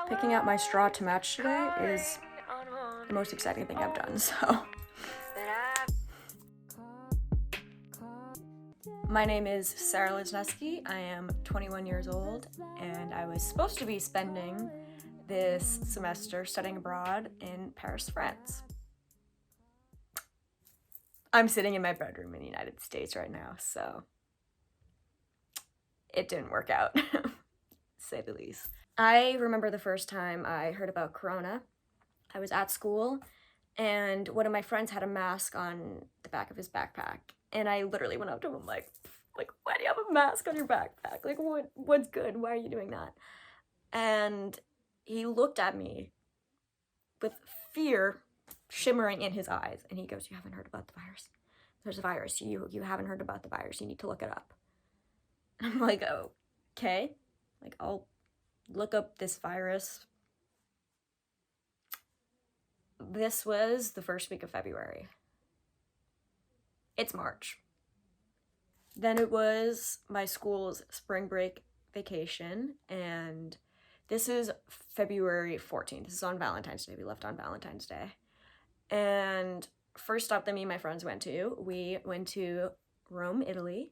Picking out my straw to match today is the most exciting thing I've done, so. My name is Sarah Lizneski. I am 21 years old, and I was supposed to be spending this semester studying abroad in Paris, France. I'm sitting in my bedroom in the United States right now, so it didn't work out, to say the least. I remember the first time I heard about Corona. I was at school, and one of my friends had a mask on the back of his backpack, and I literally went up to him like, why do you have a mask on your backpack? Like, what's good? Why are you doing that? And he looked at me with fear shimmering in his eyes, and he goes, "You haven't heard about the virus? There's a virus. You haven't heard about the virus. You need to look it up." And I'm like, okay. Like, I'll look up this virus. This was the first week of February. It's March. Then it was my school's spring break vacation, and this is February 14th. This is on Valentine's Day. We left on Valentine's Day. And first stop that me and my friends we went to Rome, Italy.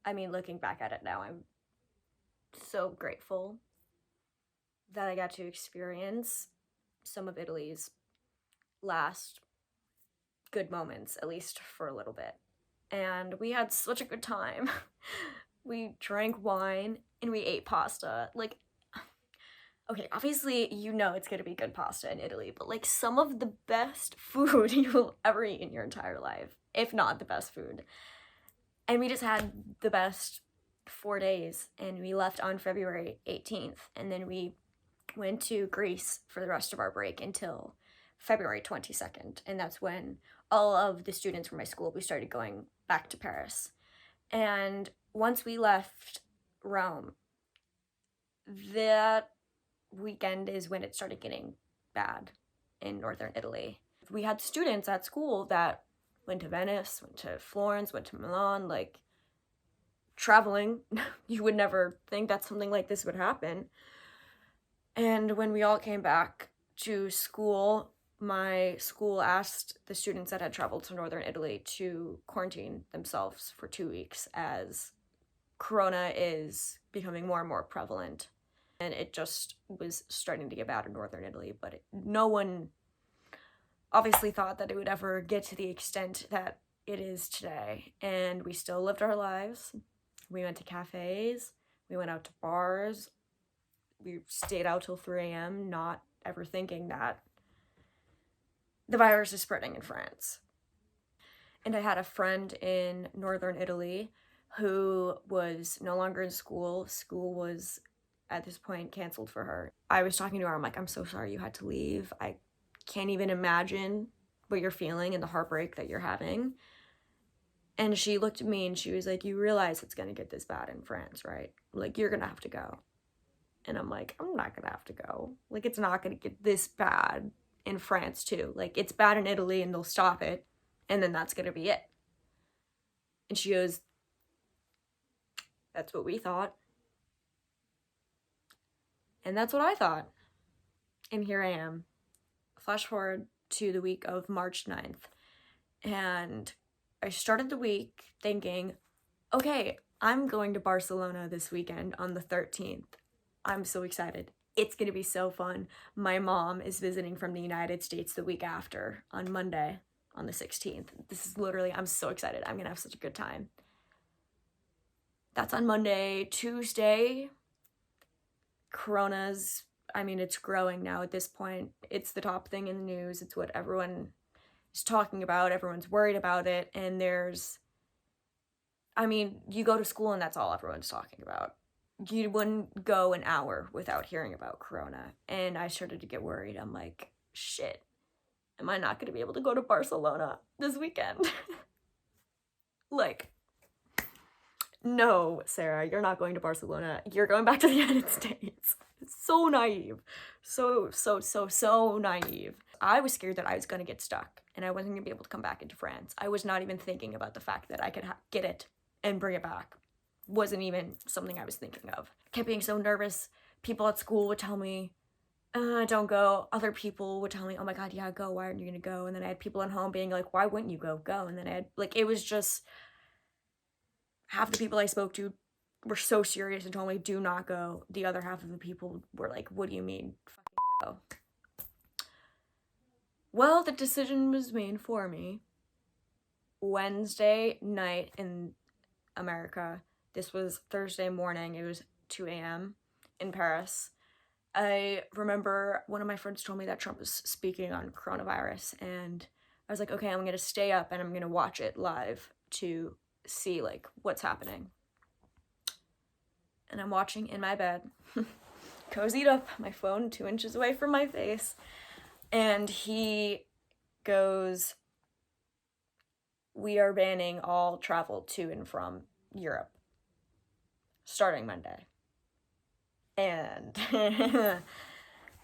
I mean, looking back at it now, I'm so grateful that I got to experience some of Italy's last good moments, at least for a little bit. And we had such a good time. We drank wine and we ate pasta. Like, okay, obviously you know it's gonna be good pasta in Italy, but like some of the best food you will ever eat in your entire life, if not the best food. And we just had the best 4 days, and we left on February 18th, and then we went to Greece for the rest of our break until February 22nd, and that's when all of the students from my school, we started going back to Paris. And once we left Rome, that weekend is when it started getting bad in northern Italy. We had students at school that went to Venice, went to Florence, went to Milan, like traveling. You would never think that something like this would happen. And when we all came back to school, my school asked the students that had traveled to northern Italy to quarantine themselves for 2 weeks, as Corona is becoming more and more prevalent. And it just was starting to get bad in northern Italy, but no one obviously thought that it would ever get to the extent that it is today. And we still lived our lives. We went to cafes, we went out to bars, we stayed out till 3 a.m., not ever thinking that the virus is spreading in France. And I had a friend in northern Italy who was no longer in school. School was, at this point, canceled for her. I was talking to her, I'm like, "I'm so sorry you had to leave. I can't even imagine what you're feeling and the heartbreak that you're having." And she looked at me and she was like, "You realize it's gonna get this bad in France, right? Like, you're gonna have to go." And I'm like, "I'm not gonna have to go. Like, it's not gonna get this bad in France too. Like, it's bad in Italy and they'll stop it, and then that's gonna be it." And she goes, "That's what we thought." And that's what I thought. And here I am. Flash forward to the week of March 9th. And I started the week thinking, okay, I'm going to Barcelona this weekend on the 13th. I'm so excited. It's gonna be so fun. My mom is visiting from the United States the week after, on Monday, on the 16th. This is literally, I'm so excited. I'm gonna have such a good time. That's on Monday. Tuesday, Corona's, I mean, it's growing now at this point. It's the top thing in the news. It's what everyone is talking about. Everyone's worried about it. And you go to school and that's all everyone's talking about. You wouldn't go an hour without hearing about Corona. And I started to get worried. I'm like, shit, am I not going to be able to go to Barcelona this weekend? Like, no, Sarah, you're not going to Barcelona. You're going back to the United States. So naive. So naive. I was scared that I was going to get stuck and I wasn't going to be able to come back into France. I was not even thinking about the fact that I could get it and bring it back. wasn't even something I was thinking of. I kept being so nervous. People at school would tell me, don't go. Other people would tell me, oh my god, yeah, go. Why aren't you gonna go? And then I had people at home being like, why wouldn't you go? Go. And then I had, like, it was just, half the people I spoke to were so serious and told me, do not go. The other half of the people were like, what do you mean? Fucking go. Well, the decision was made for me. Wednesday night in America. This was Thursday morning. It was 2 a.m. in Paris. I remember one of my friends told me that Trump was speaking on coronavirus, and I was like, okay, I'm gonna stay up and I'm gonna watch it live to see, like, what's happening. And I'm watching in my bed, cozied up, my phone 2 inches away from my face, and he goes, we are banning all travel to and from Europe starting Monday. And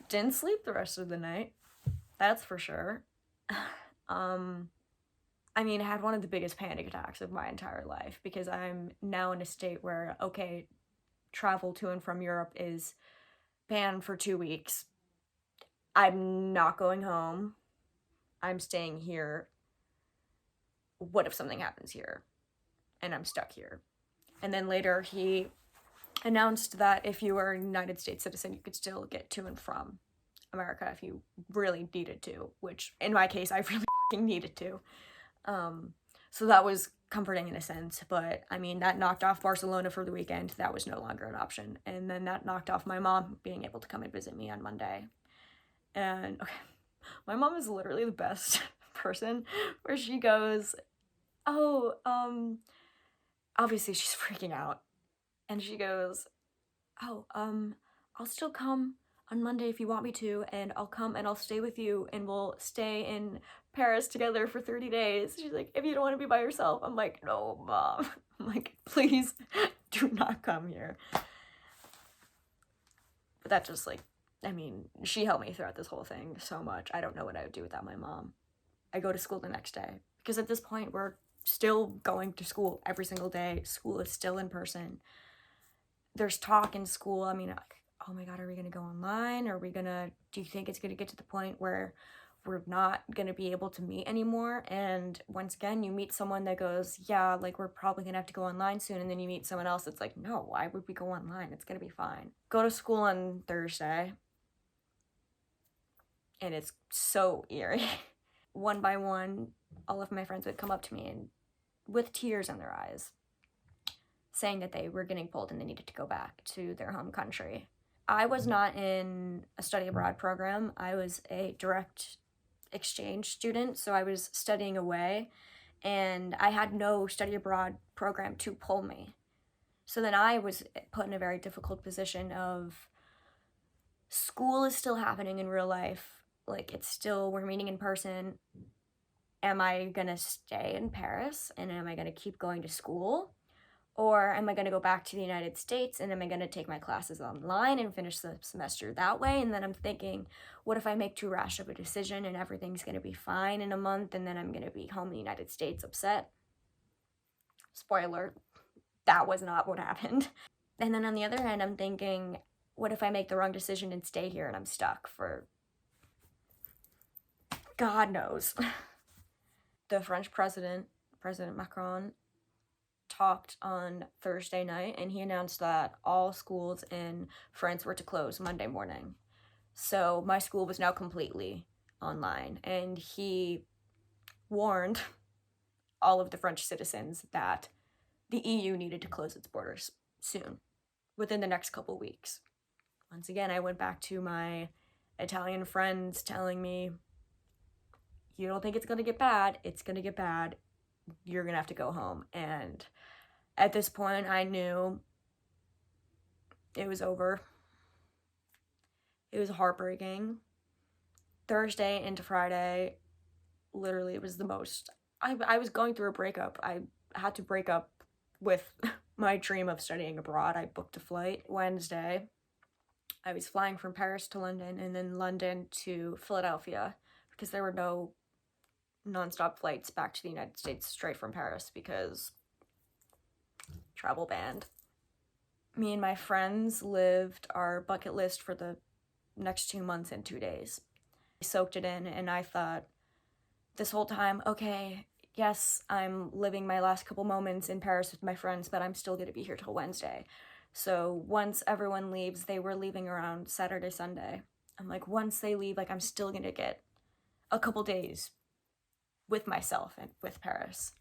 didn't sleep the rest of the night, that's for sure. I mean, I had one of the biggest panic attacks of my entire life, because I'm now in a state where, okay, travel to and from Europe is banned for 2 weeks. I'm not going home. I'm staying here. What if something happens here and I'm stuck here? And then later he announced that if you were a United States citizen, you could still get to and from America if you really needed to, which in my case, I really fucking needed to. So that was comforting in a sense, but I mean, that knocked off Barcelona for the weekend. That was no longer an option. And then that knocked off my mom being able to come and visit me on Monday. And okay, my mom is literally the best person, where she goes, oh, obviously she's freaking out. And she goes, oh, I'll still come on Monday if you want me to, and I'll come and I'll stay with you, and we'll stay in Paris together for 30 days. She's like, if you don't want to be by yourself. I'm like, no, Mom. I'm like, please do not come here. But that just, like, I mean, she helped me throughout this whole thing so much. I don't know what I would do without my mom. I go to school the next day, because at this point we're still going to school every single day. School is still in person. There's talk in school. I mean, like, oh my god, are we gonna go online? Are we gonna, do you think it's gonna get to the point where we're not gonna be able to meet anymore? And once again, you meet someone that goes, yeah, like, we're probably gonna have to go online soon, and then you meet someone else that's like, no, why would we go online? It's gonna be fine. Go to school on Thursday, and it's so eerie. One by one, all of my friends would come up to me and with tears in their eyes, saying that they were getting pulled and they needed to go back to their home country. I was not in a study abroad program. I was a direct exchange student, so I was studying away, and I had no study abroad program to pull me. So then I was put in a very difficult position of, school is still happening in real life. Like, it's still, we're meeting in person. Am I gonna stay in Paris, and am I gonna keep going to school? Or am I going to go back to the United States, and am I going to take my classes online and finish the semester that way? And then I'm thinking, what if I make too rash of a decision and everything's going to be fine in a month, and then I'm going to be home in the United States upset? Spoiler, that was not what happened. And then on the other hand, I'm thinking, what if I make the wrong decision and stay here and I'm stuck for God knows. The French President Macron, talked on Thursday night, and he announced that all schools in France were to close Monday morning. So my school was now completely online, and he warned all of the French citizens that the EU needed to close its borders soon, within the next couple weeks. Once again, I went back to my Italian friends telling me, you don't think it's gonna get bad, it's gonna get bad, you're gonna have to go home. And at this point, I knew it was over. It was heartbreaking. Thursday into Friday, literally, it was the most. I was going through a breakup. I had to break up with my dream of studying abroad. I booked a flight Wednesday. I was flying from Paris to London, and then London to Philadelphia, because there were no nonstop flights back to the United States straight from Paris, because travel banned. Me and my friends lived our bucket list for the next 2 months in 2 days. I soaked it in, and I thought this whole time, okay, yes, I'm living my last couple moments in Paris with my friends, but I'm still gonna be here till Wednesday. So once everyone leaves, they were leaving around Saturday, Sunday. I'm like, once they leave, like, I'm still gonna get a couple days with myself and with Paris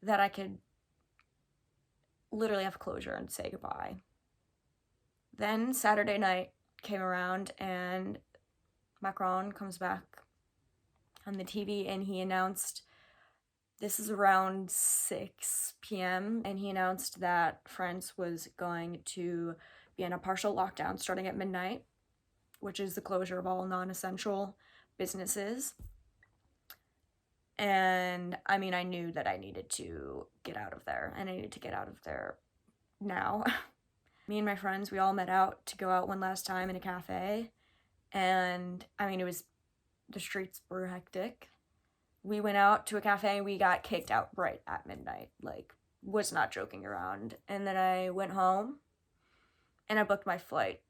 that I could literally have closure and say goodbye. Then Saturday night came around and Macron comes back on the TV and he announced, this is around 6 p.m., and he announced that France was going to be in a partial lockdown starting at midnight, which is the closure of all non-essential businesses. And I mean, I knew that I needed to get out of there, and I needed to get out of there now. Me and my friends, we all met out to go out one last time in a cafe, and I mean, the streets were hectic. We went out to a cafe and we got kicked out right at midnight, like, was not joking around. And then I went home and I booked my flight.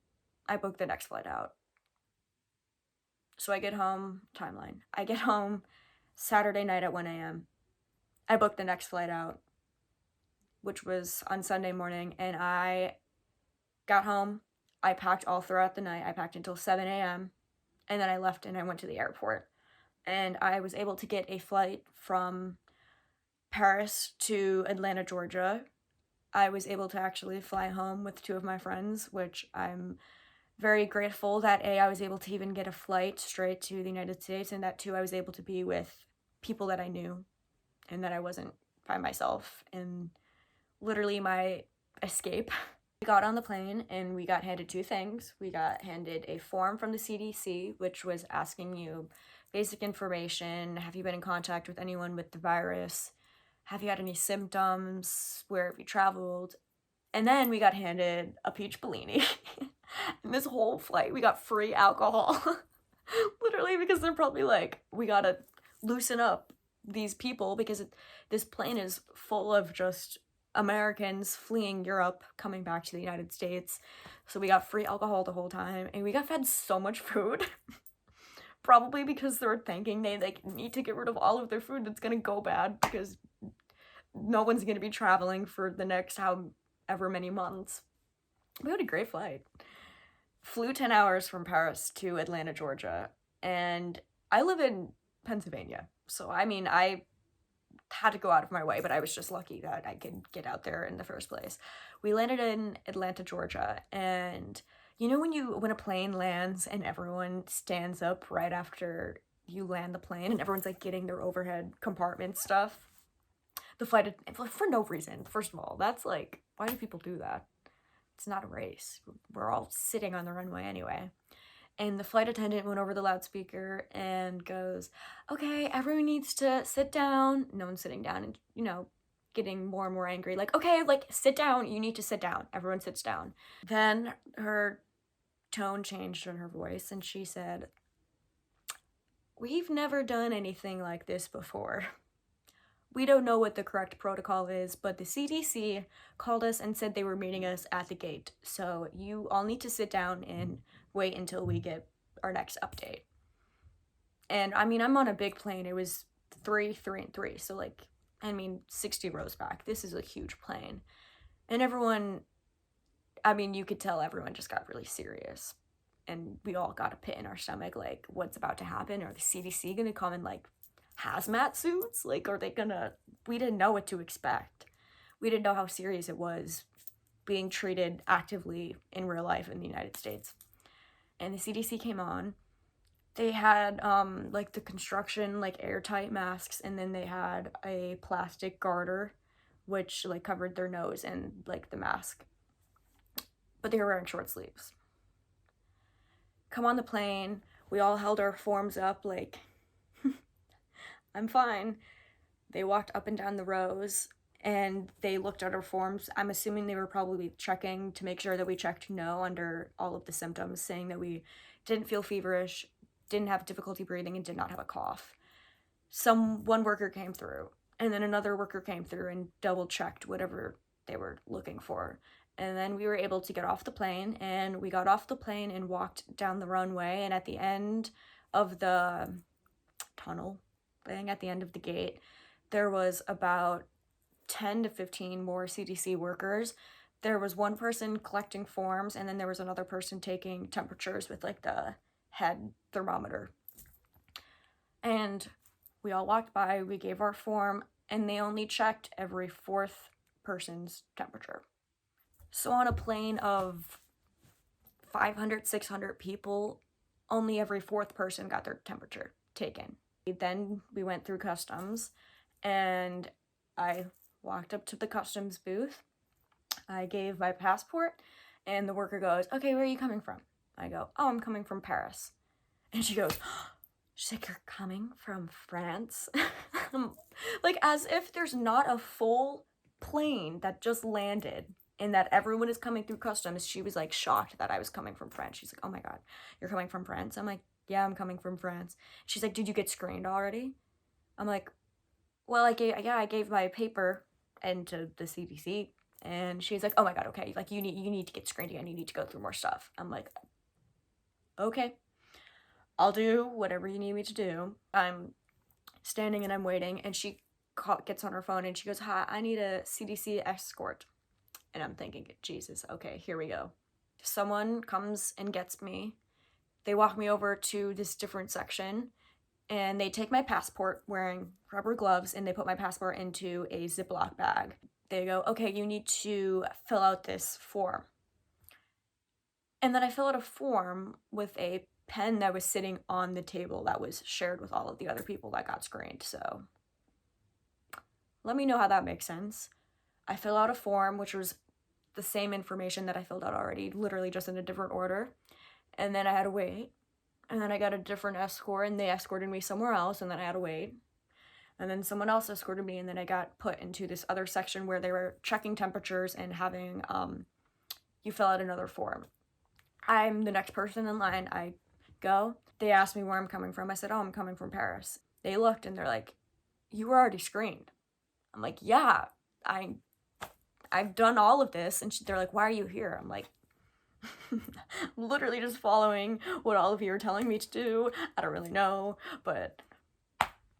I booked the next flight out. So I get home, timeline. I get home Saturday night at 1 a.m. I booked the next flight out, which was on Sunday morning, and I got home. I packed all throughout the night. I packed until 7 a.m. and then I left and I went to the airport. And I was able to get a flight from Paris to Atlanta, Georgia. I was able to actually fly home with 2 of my friends, which I'm very grateful that I was able to even get a flight straight to the United States, and that 2, I was able to be with people that I knew and that I wasn't by myself, and literally my escape. We got on the plane and we got handed 2 things. We got handed a form from the CDC, which was asking you basic information. Have you been in contact with anyone with the virus? Have you had any symptoms? Where have you traveled? And then we got handed a peach Bellini. And this whole flight, we got free alcohol. Literally, because they're probably like, we gotta loosen up these people because this plane is full of just Americans fleeing Europe, coming back to the United States. So we got free alcohol the whole time, and we got fed so much food. Probably because they're thinking they like need to get rid of all of their food that's gonna go bad because no one's gonna be traveling for the next however many months. We had a great flight. Flew 10 hours from Paris to Atlanta, Georgia, and I live in Pennsylvania. So I mean, I had to go out of my way, but I was just lucky that I could get out there in the first place. We landed in Atlanta, Georgia, and you know when a plane lands and everyone stands up right after you land the plane and everyone's like getting their overhead compartment stuff? The flight, for no reason, first of all, that's like, why do people do that? It's not a race. We're all sitting on the runway anyway. And the flight attendant went over the loudspeaker and goes, okay, everyone needs to sit down. No one's sitting down, and, you know, getting more and more angry. Like, okay, like, sit down. You need to sit down. Everyone sits down. Then her tone changed in her voice, and she said, we've never done anything like this before. We don't know what the correct protocol is, but the CDC called us and said they were meeting us at the gate. So you all need to sit down and wait until we get our next update. And I mean, I'm on a big plane. It was 3 and 3. So like, I mean, 60 rows back. This is a huge plane. And everyone, I mean, you could tell everyone just got really serious. And we all got a pit in our stomach, like, what's about to happen? Are the CDC gonna come in like hazmat suits? Like, are they gonna, we didn't know what to expect. We didn't know how serious it was being treated actively in real life in the United States. And the CDC came on. They had like the construction, like airtight masks, and then they had a plastic garter which like covered their nose and like the mask, but they were wearing short sleeves. Come on the plane, we all held our forms up like I'm fine. They walked up and down the rows and they looked at our forms. I'm assuming they were probably checking to make sure that we checked no under all of the symptoms, saying that we didn't feel feverish, didn't have difficulty breathing, and did not have a cough. One worker came through, and then another worker came through and double checked whatever they were looking for. And then we were able to get off the plane, and we got off the plane and walked down the runway, and at the end of the tunnel thing, at the end of the gate, there was about 10 to 15 more CDC workers. There was one person collecting forms, and then there was another person taking temperatures with like the head thermometer. And we all walked by, we gave our form, and they only checked every fourth person's temperature. So on a plane of 500, 600 people, only every fourth person got their temperature taken. Then we went through customs, and I walked up to the customs booth. I gave my passport, and the worker goes, "Okay, where are you coming from?" I go, "Oh, I'm coming from Paris." And she goes, she's like, "You're coming from France?" Like, as if there's not a full plane that just landed and that everyone is coming through customs. She was like shocked that I was coming from France. She's like, "Oh my God, you're coming from France?" I'm like, "Yeah, I'm coming from France." She's like, "Did you get screened already?" I'm like, "Well, I gave my paper into the CDC." And she's like, "Oh my God, okay, like you need to get screened again. You need to go through more stuff." I'm like, "Okay, I'll do whatever you need me to do." I'm standing and I'm waiting, and she gets on her phone and she goes, "Hi, I need a CDC escort." And I'm thinking, Jesus, okay, here we go. Someone comes and gets me. They walk me over to this different section, and they take my passport wearing rubber gloves, and they put my passport into a Ziploc bag. They go, "Okay, you need to fill out this form." And then I fill out a form with a pen that was sitting on the table that was shared with all of the other people that got screened. So let me know how that makes sense. I fill out a form, which was the same information that I filled out already, literally just in a different order. And then I had to wait. And then I got a different escort, and they escorted me somewhere else, and then I had to wait. And then someone else escorted me, and then I got put into this other section where they were checking temperatures and having you fill out another form. I'm the next person in line. I go. They asked me where I'm coming from. I said, "Oh, I'm coming from Paris." They looked, and they're like, "You were already screened." I'm like, "Yeah, I've done all of this." And they're like, "Why are you here?" I'm like, literally just following what all of you are telling me to do. I don't really know, but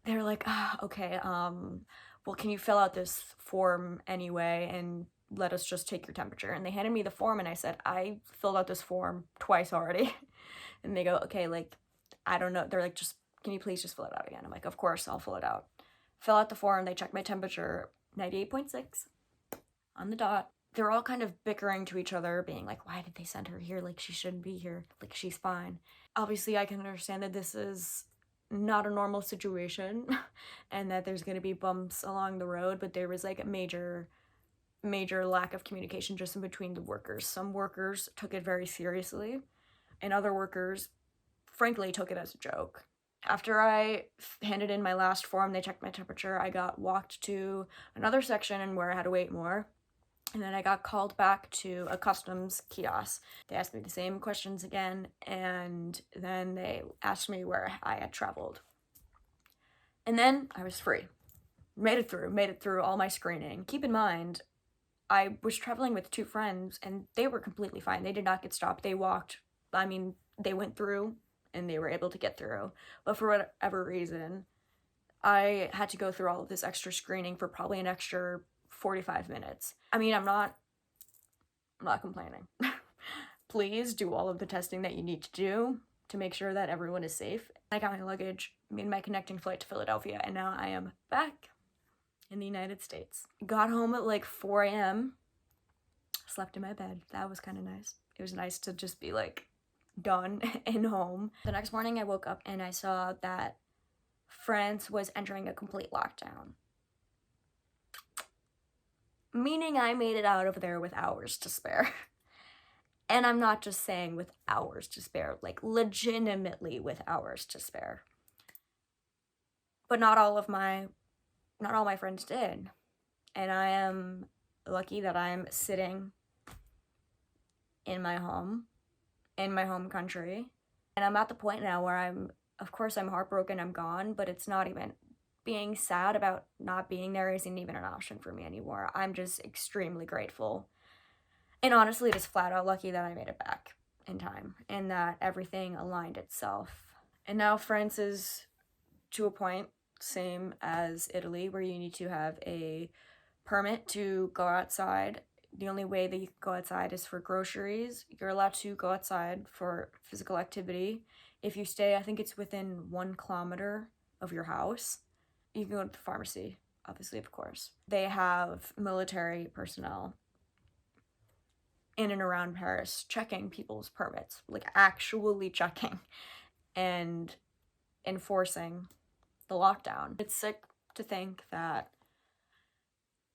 they're like, "Okay, well, can you fill out this form anyway and let us just take your temperature?" And they handed me the form, and I said, "I filled out this form twice already." And they go, "Okay, like, I don't know." They're like, "Can you please just fill it out again?" I'm like, "Of course, I'll fill it out." Fill out the form. They check my temperature, 98.6 on the dot. They're all kind of bickering to each other, being like, "Why did they send her here? Like, she shouldn't be here. Like, she's fine." Obviously, I can understand that this is not a normal situation and that there's going to be bumps along the road, but there was like a major lack of communication just in between the workers. Some workers took it very seriously, and other workers, frankly, took it as a joke. After I handed in my last form, they checked my temperature. I got walked to another section where I had to wait more. And then I got called back to a customs kiosk. They asked me the same questions again, and then they asked me where I had traveled. And then I was free. Made it through all my screening. Keep in mind, I was traveling with two friends, and they were completely fine. They did not get stopped. They walked. I mean, they went through, and they were able to get through. But for whatever reason, I had to go through all of this extra screening for probably an extra 45 minutes. I mean, I'm not complaining. Please do all of the testing that you need to do to make sure that everyone is safe. I got my luggage, made my connecting flight to Philadelphia, and now I am back in the United States. Got home at like 4 a.m. Slept in my bed. That was kind of nice. It was nice to just be like done and home. The next morning I woke up and I saw that France was entering a complete lockdown. Meaning I made it out of there with hours to spare. And I'm not just saying with hours to spare, like legitimately with hours to spare. But not all my friends did. And I am lucky that I'm sitting in my home country. And I'm at the point now where of course I'm heartbroken, I'm gone, but it's not even, being sad about not being there isn't even an option for me anymore. I'm just extremely grateful. And honestly, just flat out lucky that I made it back in time and that everything aligned itself. And now France is, to a point, same as Italy, where you need to have a permit to go outside. The only way that you can go outside is for groceries. You're allowed to go outside for physical activity if you stay, I think it's within 1 kilometer of your house. You can go to the pharmacy, obviously, of course. They have military personnel in and around Paris checking people's permits, like actually checking and enforcing the lockdown. It's sick to think that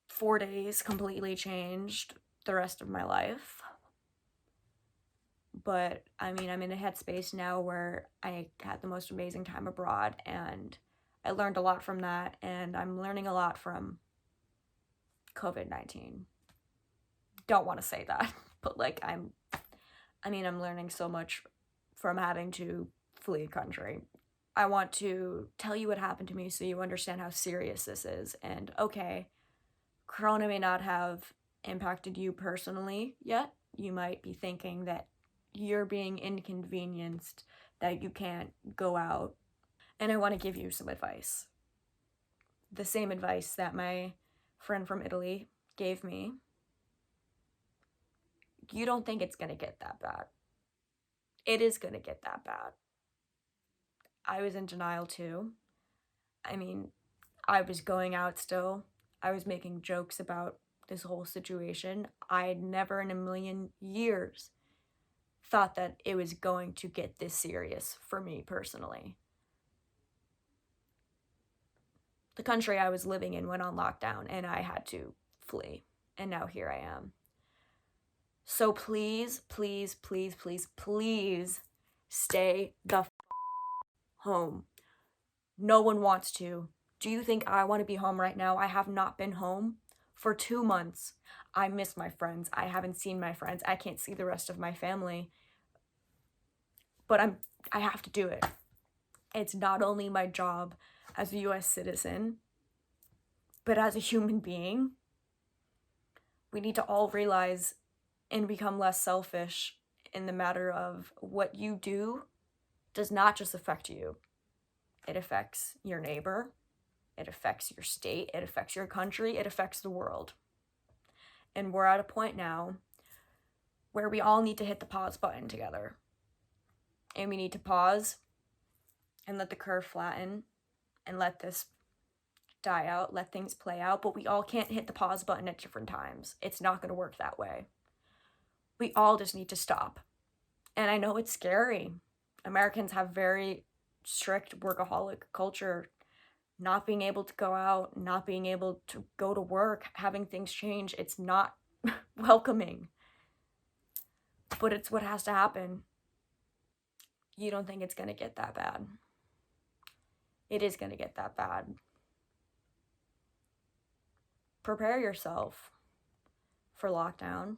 4 days completely changed the rest of my life. But I mean, I'm in a headspace now where I had the most amazing time abroad, and I learned a lot from that, and I'm learning a lot from COVID-19. Don't want to say that, but like I'm learning so much from having to flee a country. I want to tell you what happened to me so you understand how serious this is. And okay, Corona may not have impacted you personally yet. You might be thinking that you're being inconvenienced, that you can't go out. And I want to give you some advice. The same advice that my friend from Italy gave me. You don't think it's going to get that bad. It is going to get that bad. I was in denial too. I mean, I was going out still. I was making jokes about this whole situation. I had never in a million years thought that it was going to get this serious for me personally. The country I was living in went on lockdown and I had to flee. And now here I am. So please, please, please, please, please stay the home. No one wants to. Do you think I want to be home right now? I have not been home for 2 months. I miss my friends. I haven't seen my friends. I can't see the rest of my family. But I have to do it. It's not only my job as a US citizen, but as a human being. We need to all realize and become less selfish in the matter of what you do does not just affect you. It affects your neighbor, it affects your state, it affects your country, it affects the world. And we're at a point now where we all need to hit the pause button together. And we need to pause and let the curve flatten and let this die out, let things play out, but we all can't hit the pause button at different times. It's not going to work that way. We all just need to stop. And I know it's scary. Americans have very strict workaholic culture, not being able to go out, not being able to go to work, having things change. It's not welcoming. But it's what has to happen. You don't think it's going to get that bad. It is going to get that bad. Prepare yourself for lockdown.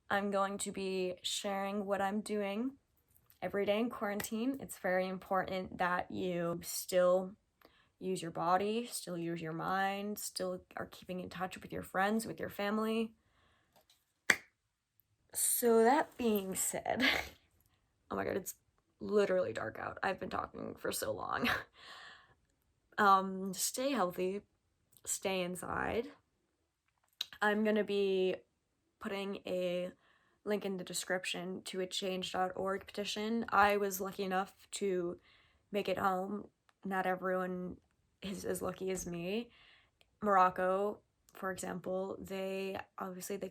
I'm going to be sharing what I'm doing every day in quarantine. It's very important that you still use your body, still use your mind, still are keeping in touch with your friends, with your family. So that being said, oh my god, it's literally dark out. I've been talking for so long. Stay healthy, stay inside. I'm gonna be putting a link in the description to a change.org petition. I was lucky enough to make it home. Not everyone is as lucky as me. Morocco, for example, they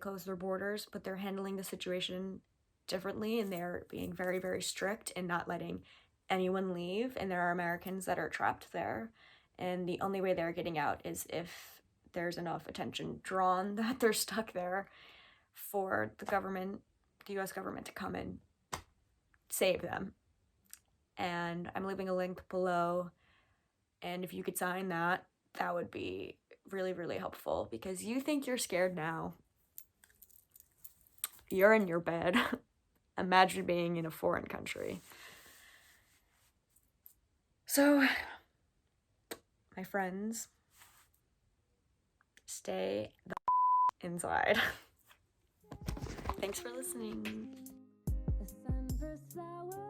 closed their borders, but they're handling the situation differently, and they're being very, very strict and not letting anyone leave. And there are Americans that are trapped there, and the only way they're getting out is if there's enough attention drawn that they're stuck there for the US government to come and save them. And I'm leaving a link below, and if you could sign that, that would be really, really helpful, because you think you're scared now. You're in your bed. Imagine being in a foreign country. So, my friends, stay the inside. Thanks for listening. The sunburst flower